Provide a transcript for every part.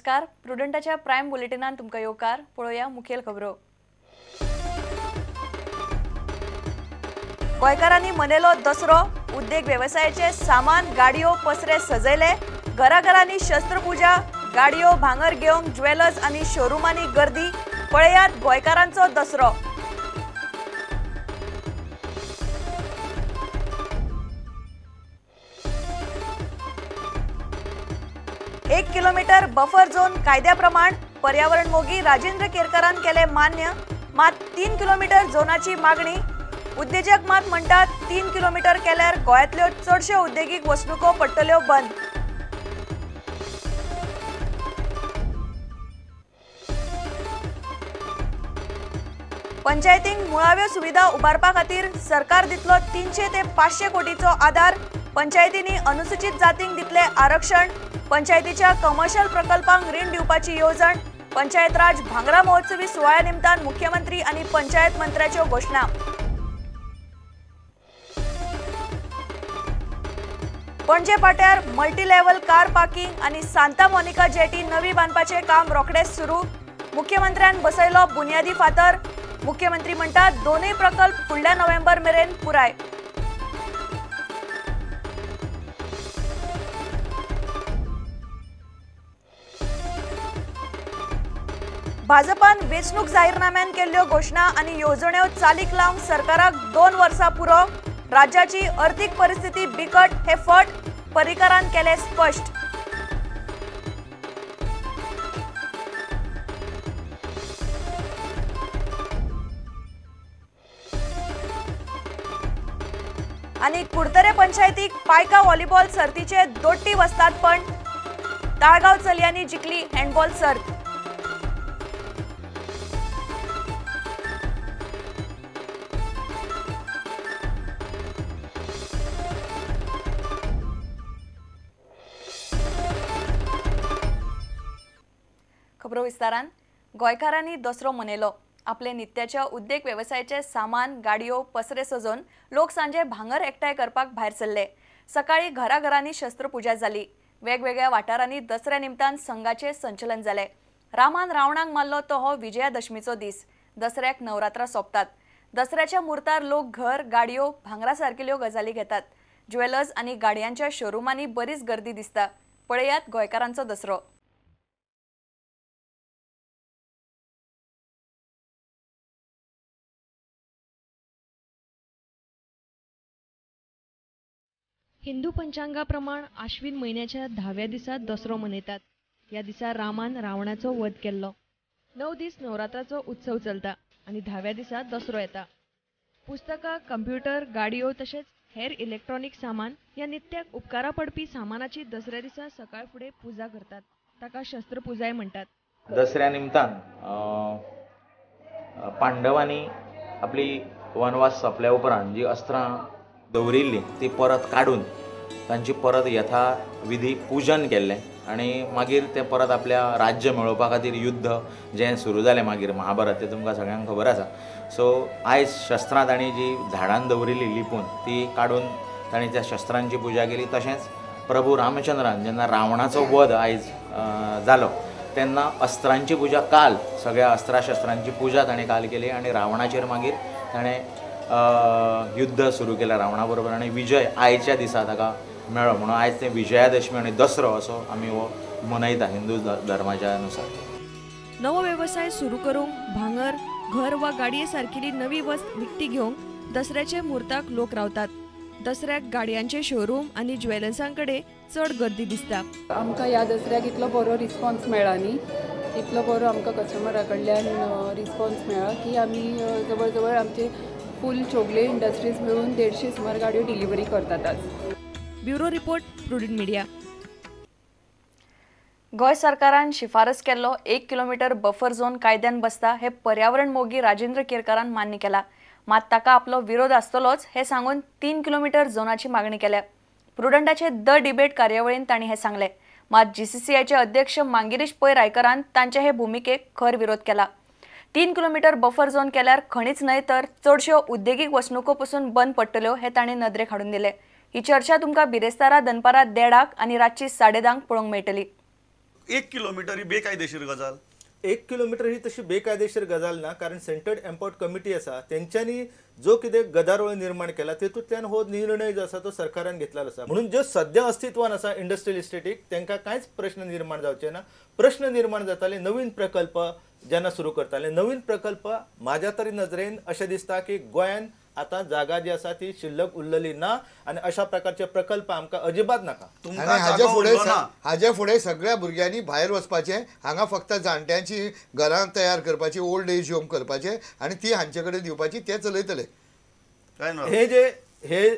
नमस्कार. प्रुडंटाच्या प्राइम बुलेटिनान तुमकां येवकार. पळोवया मुखेल खबरो. गोंयकारांनी मनयलो दसरो. उद्देग वेवसायाचे सामान, गाडयो, पसरे सजयले. घराघरांनी शस्त्रपूजा, गाडयो, भांगर घेवंक ज्वेलर्स आनी शोरूमांनी गर्दी. पळयात गोंयकारांचो दसरो. 1 किलोमीटर बफर झोन कायद्याप्रमाण पर्यावरण मोगी राजेंद्र केरकरान केले मान्य. मात 3 किलोमीटर झोनाची मागणी. उद्योजक मात म्हणतात 3 किलोमीटर केल्यार गोंयांतल्यो चडश्यो उद्देगीक वसणुको पडटल्यो बंद. पंचायतींक मुळाव्यो सुविधा उबारपा खातीर सरकार दितलो 300 ते 500 कोटीचो आदार. पंचायतींनी अनुसूचित जातींक दितले आरक्षण. पंचायतीच्या कमर्शियल प्रकल्पांक रीण दिवपाची येवजण. पंचायत राज भांगरा महोत्सवी सुवाळ्या निमतान मुख्यमंत्री आणि पंचायत मंत्र्याच्यो घोषणा. पणजे पाट्यार मल्टी लेव्हल कार पार्किंग आणि सांता मोनिका जेटी नवी बांदपाचे काम रोखडेच सुरू. मुख्यमंत्र्यान बसयलो बुन्यादी फातर. मुख्यमंत्री म्हणतात दोनूय प्रकल्प फुडल्या नोव्हेंबर मेरेन पुराय. भाजपान वेचणूक जाहीरनाम्यान केल्ल्यो घोषणा आणि येवजण्यो चालीक लावंक सरकाराक 2 वर्सां पुरो. राज्याची आर्थीक परिस्थिती बिकट हे फट. पर्रीकरान केले स्पष्ट. आणि कुडतरे पंचायतीक पायका व्हॉलीबॉल सर्तीचे दोट्टी वस्तात पण ताळगाव चलयांनी जिखली हँडबॉल सर्त. खबरो विस्तारान. गोंयकारांनी दसरो मनयलो. आपले नित्याच्या उद्देग वेवसायाचे सामान, गाडयो, पसरे सजोवन लोक सांजे भांगर एकठांय करपाक भायर सरले. सकाळी घराघरांनी शस्त्रपूजा जाली. वेगवेगळ्या वाठारांनी दसऱ्या निमतान संघाचे संचलन जाले. रामान रावणाक मारलो तो हो विजयादशमीचो दीस. दसऱ्याक नवरात्रा सोंपतात. दसऱ्याच्या मुर्तार लोक घर, गाडयो, भांगरा सारकिल्यो गजाली घेतात. ज्वेलर्स आनी गाडयांच्या शोरूमांनी बरीच गर्दी दिसता. पळयात गोंयकारांचो दसरो. हिंदू पंचांगाप्रमाण आश्विन महिन्याच्या 10व्या दिसा दसरो मनयतात. या दिसा रामान रावणाचो वध केल्लो. 9 दीस नवरात्राचो उत्सव चलता आणि 10व्या दिसा दसरो येता. पुस्तकां, कंप्युटर, गाडयो तशेंच हेर इलेक्ट्रॉनिक सामान या नित्याक उपकारा पडपी सामानाची दसऱ्या दिसा सकाळ फुडें पुजा करतात. ताका शस्त्रपुजाय म्हणटात. दसऱ्या निमतान पांडवांनी आपली वनवास सोंपल्या उपरांत जी अस्त्रां दवरिल्ली ती परत काडून तांची परत यथाविधी पूजन केल्लें आनी मागीर ते परत आपल्या राज्य मेळोवपा खातीर युद्ध जें सुरू जालें मागीर महाभारत तें तुमकां सगळ्यांक खबर आसा. सो आयज शस्त्रां तांणी जी झाडान दवरिल्ली लिपून ती काडून तांणी त्या शस्त्रांची पुजा केली. तशेंच प्रभू रामचंद्रान जेन्ना रावणाचो वध आयज जालो तेन्ना अस्त्रांची पुजा काल सगळ्या अस्त्रा शस्त्रांची पुजा ताणें काल केली आनी रावणाचेर मागीर ताणें युद्ध सुरू केलें रावणा बरोबर आनी विजय आयच्या दिसा ताका मेळ्ळो. म्हणून आयज तें विजयादशमी आनी दसरो असो आमी हो मनयता हिंदू धर्माच्या अनुसार. नवो वेवसाय सुरू करूंक भांगर, घर वा गाडये सारकिली नवी वस्त विकती घेवंक दसऱ्याचे मुर्ताक लोक रावतात. दसऱ्याक गाडयांचे शोरूम आनी ज्वेलर्सांकडे चड गर्दी दिसता. आमकां ह्या दसऱ्याक इतलो बरो रिस्पॉन्स मेळ्ळा न्ही, इतलो बरो आमकां कस्टमरा कडल्यान रिस्पॉन्स मेळ्ळा की आमी जवळ जवळ आमचे फूल चोगले इंडस्ट्रीज मिळून 150 सुमार गाडयो डिलिव्हरी करतात आज. Bureau report, prudent media. Goa सरकारान शिफारस केल्लो 1 किलोमीटर बफर झोन कायद्यान बसता हे पर्यावरण मोगी राजेंद्र केरकरान मान्य केला. मात ताका आपलो विरोध आसतलोच हे सांगून 3 किलोमीटर झोनाची मागणी केल्या. प्रुडंटाचे द डिबेट कार्यावळीन तांणी हे सांगले. मात GCCIचे अध्यक्ष मांगिरीश पै रायकरान तांचे हे भुमिकेक खर विरोध केला. 3 किलोमीटर बफर झोन केल्यार खणीच न्हय तर चडश्यो उद्देगीक वसणुको पसून बंद पडटल्यो हे तांणी नदरेक हाडून दिले. ही चर्चा तुमकां बिरेस्तारा दनपारां 1:30 आनी रातची 10:30 पळोवंक मेळटली. 1 किलोमीटर ही बेकायदेशीर गजाल? 1 किलोमीटर ही तशी बेकायदेशीर गजाल ना, कारण सेंट्रल एम्पोर्ट कमिटी आसा तेंच्यांनी जो कितें गदारोळ निर्माण केला तेतूंतल्यान हो निर्णय जो आसा तो सरकारान घेतलेलो आसा. म्हणून ज्यो सद्या अस्तित्वान आसा इंडस्ट्रियल इस्टेटीक तांकां कांयच प्रश्न निर्माण जावचे ना. प्रश्न निर्माण जाताले नवीन प्रकल्प जेन्ना सुरू करताले. नवीन प्रकल्प म्हाज्या तरी नजरेन अशें दिसता की गोंयान आता जागा जी आसा ती शिल्लक उरलेली ना आणि अशा प्रकारचे प्रकल्प आमकां अजिबात नाका. हाजे फुडें सगळ्या भुरग्यांनी भायर वचपाचें, हांगा फक्त जाणट्यांची घरां तयार करपाची, ओल्ड एज होम करपाचे आणि ती हांचे कडेन दिवपाची, ते चलयतले. हे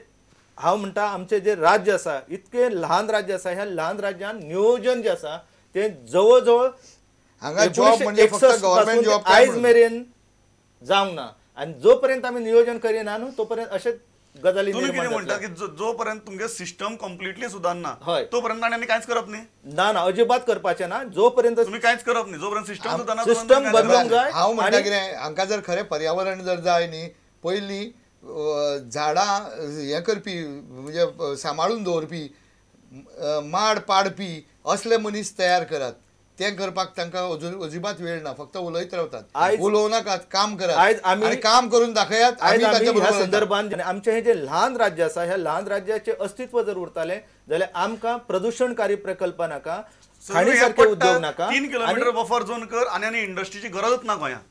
हांव म्हणटा आमचे जे राज्य आसा इतके ल्हान राज्य आसा, ह्या ल्हान राज्यान नियोजन जे आसा ते जवळ जवळ हांगा जॉब म्हणजे फक्त गव्हर्नमेंट जॉब आयज मेरेन जावंक ना. आणि जोपर्यंत आम्ही नियोजन करिना न्हू तोपर्यंत अशेच गजाली म्हणटा की जोपर्यंत तुमगे सिस्टम कंप्लीटली सुधारना तोपर्यंत आनी कांयच करप न्ही? ना ना, अजिबात करपाचें ना. जोपर्यंत तुम्ही कांयच करप न्ही, जोपर्यंत सिस्टम सुधारना सिस्टम बदलूंक जाय. हांव म्हणटा कितें, हांकां जर खरें पर्यावरण जर जाय न्ही, पयलीं झाडां हें करपी म्हणजे सांबाळून दवरपी, माड पाडपी असले मनीस तयार करात. ते करपाक तांकां अजिबात वेळ ना, फक्त उलयत रावतात. उलोव नाकात, काम करात आणि काम करून दाखयात. ह्या संदर्भात आमचे हे जे ल्हान राज्य आसा ह्या ल्हान राज्याचे अस्तित्व जर उरताले जाल्यार आमकां प्रदूषणकारी प्रकल्प नाका, खाणी सारखे उद्योग नाका. 3 किलोमीटर बफर झोन कर आणि इंडस्ट्रीची गरजच ना गोंयांत.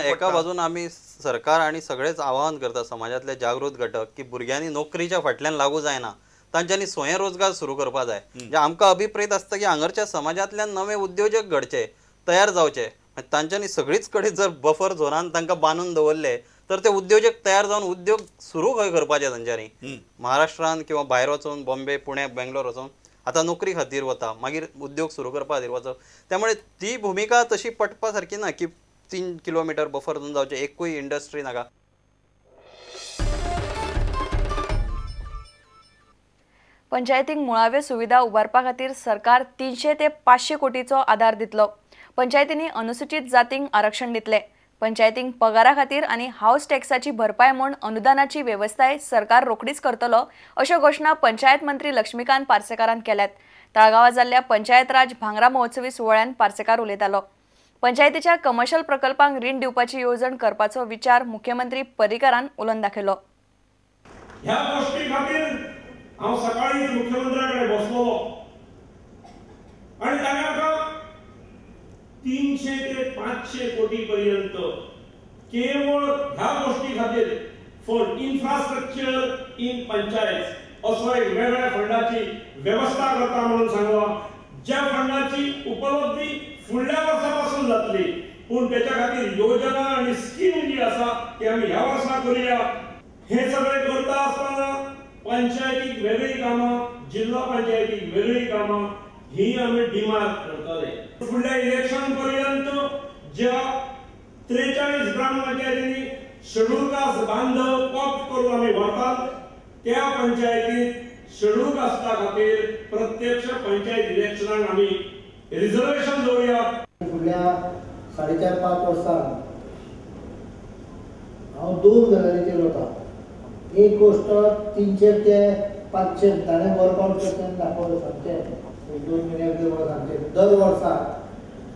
एका बाजून आम्ही सरकार आणि सगळेच आवाहन करता समाजातले जागृत घटक की भुरग्यांनी नोकरीच्या फाटल्यान लागू जायना, तांच्यांनी स्वयंरोजगार सुरू करपा जाय. म्हणजे आमकां अभिप्रेत आसता की हांगरच्या समाजांतल्यान नवे उद्योजक घडचे, तयार जावचे. तांच्यांनी सगळीच कडेन जर बफर झोनान तांकां बांदून दवरले तर ते उद्योजक तयार जावन उद्योग सुरू खंय करपाचे तांच्यांनी. महाराष्ट्रान किंवा भायर वचून बॉम्बे, पुणे, बेंगलोर वचून आतां नोकरी खातीर वता, मागीर उद्योग सुरू करपा खातीर वचप. त्यामुळे ती भुमिका तशी पटपा सारकी ना की 3 किलोमीटर बफर झोन जावचे, एकूय इंडस्ट्री नाका. पंचायतीक मुळाव्यो सुविधा उबारपा खातीर सरकार 300 ते 500 कोटीचो आदार दितलो. पंचायतींनी अनुसूचित जातींक आरक्षण दितले. पंचायतींक पगारा खातीर आनी हाऊस टॅक्साची भरपाय म्हूण अनुदानाची वेवस्थाय सरकार रोखडीच करतलो, अश्यो घोशणा पंचायत मंत्री लक्ष्मीकांत पार्सेकारान केल्यात. तळगांवां जाल्ल्या पंचायत राज भांगरा महोत्सवी सुवाळ्यान पार्सेकार उलयतालो. पंचायतीच्या कमर्शियल प्रकल्पांक रीण दिवपाची येवजण करपाचो विचार मुख्यमंत्री पर्रीकारान उलोवन दाखयलो. ह्या गोष्टी खातीर हांव सकाळीच मुख्यमंत्र्याकडे बसलो आणि ताका 300 ते 500 कोटी पर्यंत केवळ ह्या गोष्टी खातीर फॉर इन्फ्रास्ट्रक्चर इन पंचायत असो एक वेगळ्या फंडाची व्यवस्था करता म्हणून सांगला. ज्या फंडाची उपलब्धी फुडल्या वर्सापासून जातली, पूण त्याच्या खातीर योजना आणि स्कीम जी आसा ती आमी ह्या वर्सा करूया. हे सगळे करता आसतना पंचायतीक वेगळी कामां, जिल्हा पंचायतीक वेगळी कामां ही आमी डिमार्क करतले. फुडल्या इलेक्शन पर्यंत ज्या 43 ग्रामपंचायतींनी शेड्यूल कास्ट बांधव पक्ष करून आमी व्हरतात, त्या पंचायतीत शेड्यूल कास्टा खातीर प्रत्यक्ष पंचायत इलेक्शनाक आमी रिझर्वेशन दवरया. फुडल्या 4.5-5 वर्सांत हांव 2 गजालीचेर वता. एक गोष्ट 300 ते 500 ताणें वर्क आउट करतना दाखोवलें सांगचें 2 म्हयन्या भितर सांगचें. दर वर्सा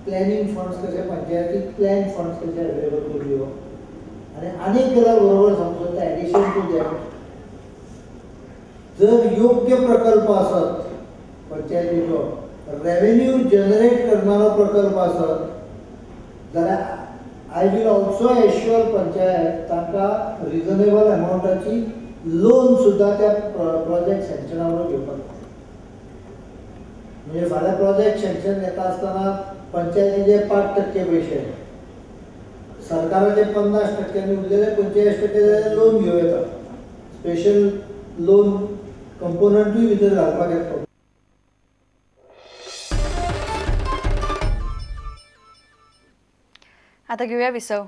प्लॅनिंग फंड्स कशे पंचायतीक प्लॅन फंड्स कशे अवेलेबल करूयो आनी आनीक गजाल बरोबर सांगचो ते एडिशन टू दॅट, जर योग्य प्रकल्प आसत पंचायतीचो, रेव्हेन्यू जनरेट करणारो प्रकल्प आसत जाल्यार I will also assure panchayat तांकां रिजनेबल अमाउंटाची लोन सुद्धा त्या प्रोजेक्ट सँक्शनावर घेवपाक. म्हणजे फाल्यां प्रोजेक्ट सँक्शन येता आसतना पंचायतीचे 5% पयशे, सरकाराचे 50% उरलेले 45% लोन घेवं येता. स्पेशल लोन कंपोनंटूय भितर घालपाक येता. आता घेऊया विसव.